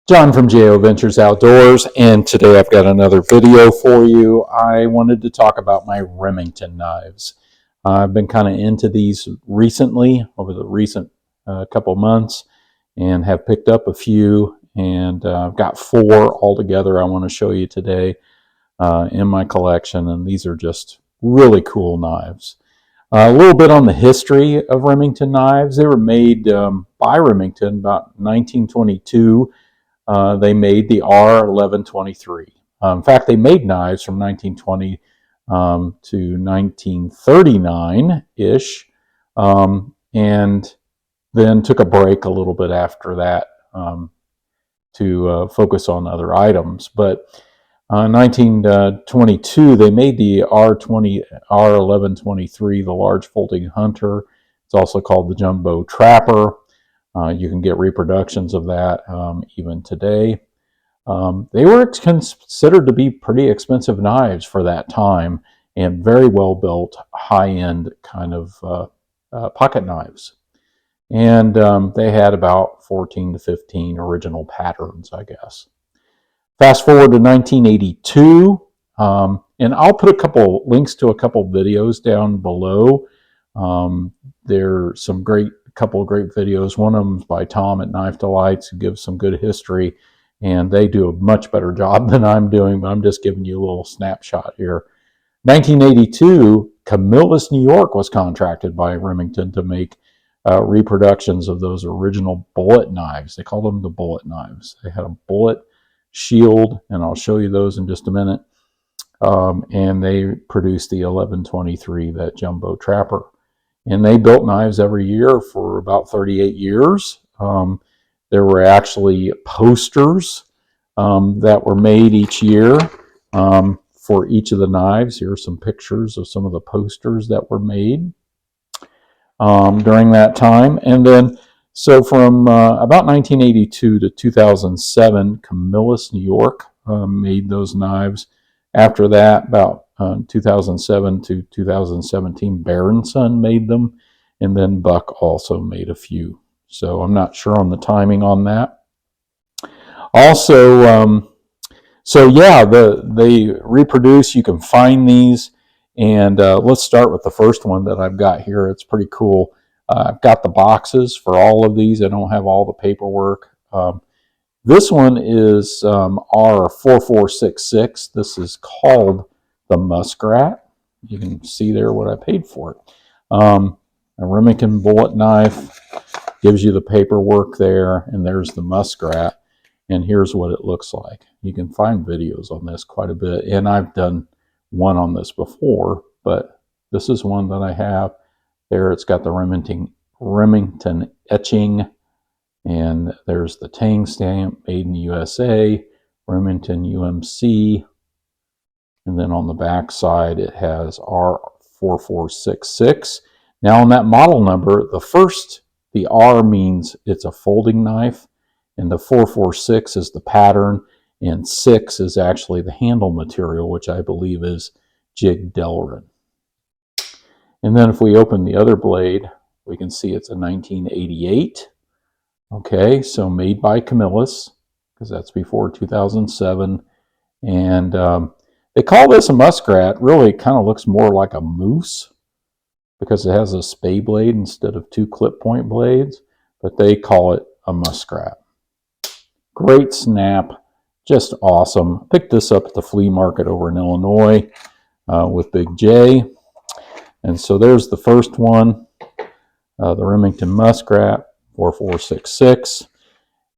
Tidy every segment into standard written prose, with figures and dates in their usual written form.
John from JO Ventures Outdoors, and today I've got another video for you. I wanted to talk about my Remington knives. I've been kind of into these recently, over the recent couple months, and have picked up a few, and I've got 4 altogether I want to show you today in my collection, and these are just really cool knives. A little bit on the history of Remington knives. They were made by Remington about 1922. They made the R1123. In fact, they made knives from 1920 to 1939-ish, and then took a break a little bit after that to focus on other items. But in 1922, they made the R1123, the large folding hunter. It's also called the jumbo trapper. You can get reproductions of that even today. They were considered to be pretty expensive knives for that time, and very well built, high-end kind of pocket knives. And they had about 14 to 15 original patterns, I guess. Fast forward to 1982, and I'll put a couple links to a couple videos down below. There's some couple of great videos. One of them is by Tom at Knife Delights, who gives some good history, and they do a much better job than I'm doing, but I'm just giving you a little snapshot here. 1982, Camillus, New York was contracted by Remington to make reproductions of those original bullet knives. They called them the bullet knives. They had a bullet shield, and I'll show you those in just a minute. And they produced the 1123, that jumbo trapper. And they built knives every year for about 38 years. There were actually posters that were made each year for each of the knives. Here are some pictures of some of the posters that were made during that time. And then, so from about 1982 to 2007, Camillus, New York made those knives. After that, about 2007 to 2017, Berenson made them, and then Buck also made a few. So I'm not sure on the timing on that. Also, so yeah, they reproduce. You can find these, and let's start with the first one that I've got here. It's pretty cool. I've got the boxes for all of these. I don't have all the paperwork. This one is R4466. This is called the Muskrat. You can see there what I paid for it. A Remington bullet knife, gives you the paperwork there, and there's the Muskrat, and here's what it looks like. You can find videos on this quite a bit, and I've done one on this before, but this is one that I have. There it's got the Remington etching, and there's the Tang stamp, made in the USA, Remington UMC. And then on the back side, it has R4466. Now on that model number, the R means it's a folding knife, and the 446 is the pattern, and 6 is actually the handle material, which I believe is Jig Delrin. And then if we open the other blade, we can see it's a 1988. Okay, so made by Camillus, because that's before 2007. And they call this a Muskrat. Really, it kind of looks more like a moose because it has a spay blade instead of 2 clip point blades, but they call it a Muskrat. Great snap, just awesome. Picked this up at the flea market over in Illinois with Big J. And so there's the first one, the Remington Muskrat 4466.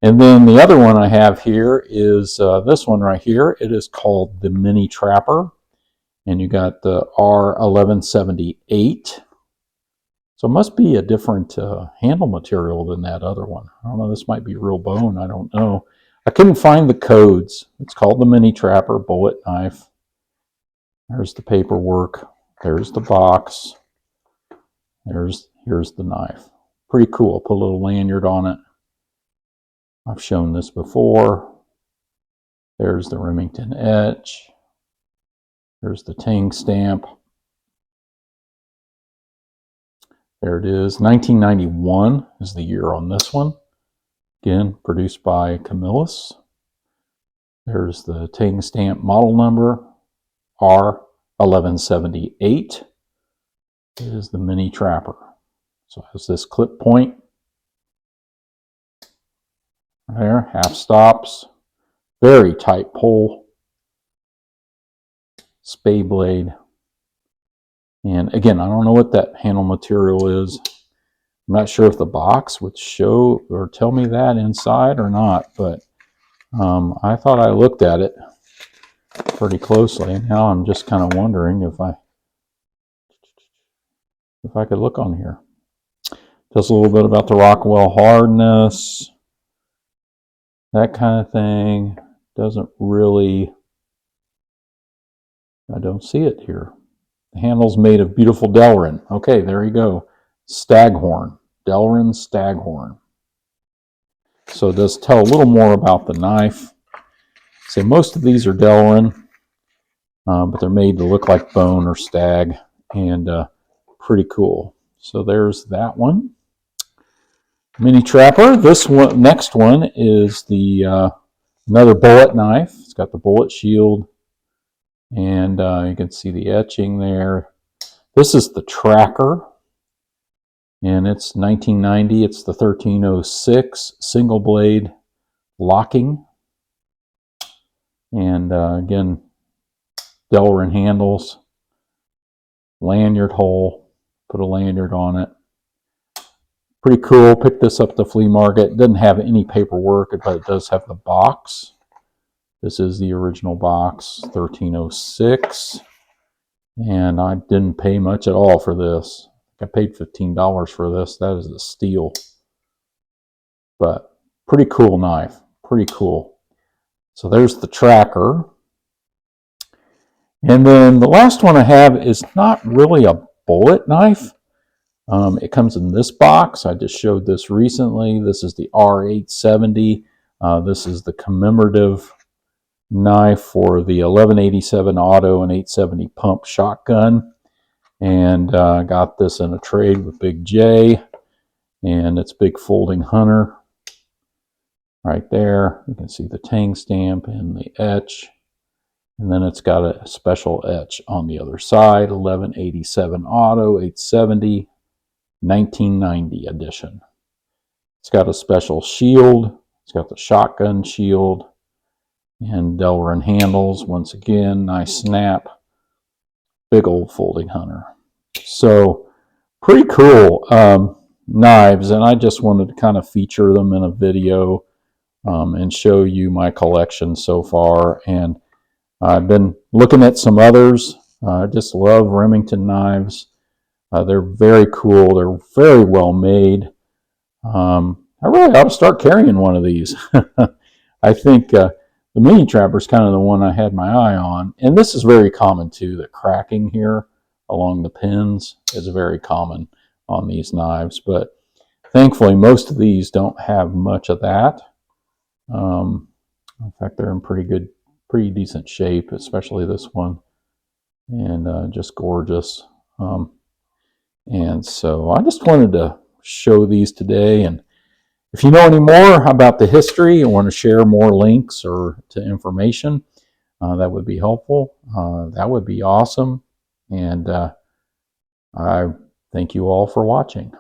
And then the other one I have here is this one right here. It is called the Mini Trapper, and you got the R1178. So it must be a different handle material than that other one. I don't know, this might be real bone, I don't know. I couldn't find the codes. It's called the Mini Trapper bullet knife. There's the paperwork. There's the box. Here's the knife. Pretty cool. Put a little lanyard on it. I've shown this before. There's the Remington etch. There's the Tang stamp. There it is. 1991 is the year on this one. Again, produced by Camillus. There's the Tang stamp model number, R1178. It is the mini trapper. So it has this clip point. There, half stops. Very tight pull. Spay blade. And again, I don't know what that handle material is. I'm not sure if the box would show or tell me that inside or not, but I thought I looked at it pretty closely, and now I'm just kind of wondering if I could look on here. Just a little bit about the Rockwell hardness, that kind of thing. Doesn't really, I don't see it here. The handle's made of beautiful Delrin. Okay, there you go. Staghorn, Delrin Staghorn. So it does tell a little more about the knife. So most of these are Delrin, but they're made to look like bone or stag, and pretty cool. So there's that one. Mini trapper. This one, next one, is the another bullet knife. It's got the bullet shield, and you can see the etching there. This is the tracker, and it's 1990. It's the 1306 single blade locking, and again, Delrin handles, lanyard hole. Put a lanyard on it. Pretty cool. Picked this up at the flea market. It doesn't have any paperwork, but it does have the box. This is the original box, 1306. And I didn't pay much at all for this. I paid $15 for this. That is a steal. But pretty cool knife. Pretty cool. So there's the tracker. And then the last one I have is not really a bullet knife. It comes in this box. I just showed this recently. This is the R870. This is the commemorative knife for the 1187 auto and 870 pump shotgun. And I got this in a trade with Big J. And it's Big Folding Hunter. Right there. You can see the Tang stamp and the etch. And then it's got a special etch on the other side. 1187 auto, 870. 1990 edition. It's got a special shield. It's got the shotgun shield and Delrin handles. Once again, nice snap. Big old folding hunter. So pretty cool knives, and I just wanted to kind of feature them in a video and show you my collection so far. And I've been looking at some others. I just love Remington knives. They're very cool. They're very well made. I really ought to start carrying one of these. I think the mini trapper is kind of the one I had my eye on. And this is very common too. The cracking here along the pins is very common on these knives. But thankfully, most of these don't have much of that. In fact, they're in pretty decent shape, especially this one. And just gorgeous. And so I just wanted to show these today. And if you know any more about the history and want to share more links or to information, that would be helpful. That would be awesome. And I thank you all for watching.